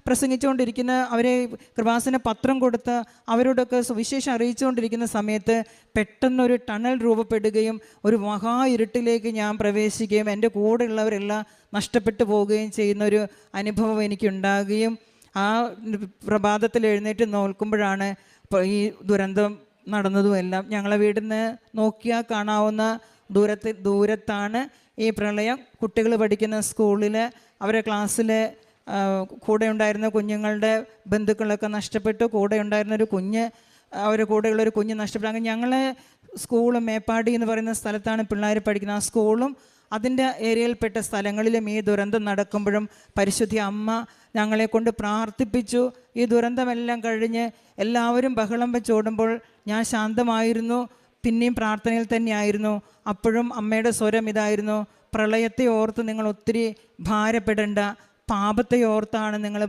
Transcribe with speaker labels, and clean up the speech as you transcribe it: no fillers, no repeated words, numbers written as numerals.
Speaker 1: പ്രസംഗിച്ചുകൊണ്ടിരിക്കുന്ന, അവരെ കൃപാസന പത്രം കൊടുത്ത് അവരോടൊക്കെ സുവിശേഷം അറിയിച്ചുകൊണ്ടിരിക്കുന്ന സമയത്ത് പെട്ടെന്നൊരു ടണൽ രൂപപ്പെടുകയും ഒരു മഹാ ഇരുട്ടിലേക്ക് ഞാൻ പ്രവേശിക്കുകയും എൻ്റെ കൂടെയുള്ളവരെല്ലാം നഷ്ടപ്പെട്ടു പോവുകയും ചെയ്യുന്നൊരു അനുഭവം എനിക്കുണ്ടാകുകയും ആ പ്രഭാതത്തിൽ എഴുന്നേറ്റ് നോക്കുമ്പോഴാണ് ഈ ദുരന്തം നടന്നതുമെല്ലാം. ഞങ്ങളെ വീടിന് നോക്കിയാൽ കാണാവുന്ന ദൂരത്താണ് ഈ പ്രളയം. കുട്ടികൾ പഠിക്കുന്ന സ്കൂളിൽ അവരെ ക്ലാസ്സിലെ കൂടെ ഉണ്ടായിരുന്ന കുഞ്ഞുങ്ങളുടെ ബന്ധുക്കളൊക്കെ നഷ്ടപ്പെട്ടു. കൂടെ ഉണ്ടായിരുന്നൊരു കുഞ്ഞ്, അവരുടെ കൂടെയുള്ളൊരു കുഞ്ഞ് നഷ്ടപ്പെട്ടു. അങ്ങനെ ഞങ്ങളെ സ്കൂളും മേപ്പാടി എന്ന് പറയുന്ന സ്ഥലത്താണ് പിള്ളേർ പഠിക്കുന്നത്. ആ സ്കൂളും അതിൻ്റെ ഏരിയയിൽപ്പെട്ട സ്ഥലങ്ങളിലും ഈ ദുരന്തം നടക്കുമ്പോഴും പരിശുദ്ധ അമ്മ ഞങ്ങളെ കൊണ്ട് പ്രാർത്ഥിപ്പിച്ചു. ഈ ദുരന്തമെല്ലാം കഴിഞ്ഞ് എല്ലാവരും ബഹളം വെച്ചോടുമ്പോൾ ഞാൻ ശാന്തമായിരുന്നു, പിന്നെയും പ്രാർത്ഥനയിൽ തന്നെയായിരുന്നു. അപ്പോഴും അമ്മയുടെ സ്വരം ഇതായിരുന്നു: പ്രളയത്തെ ഓർത്ത് നിങ്ങൾ ഒത്തിരി ഭാരപ്പെടേണ്ട, പാപത്തെ ഓർത്താണ് നിങ്ങൾ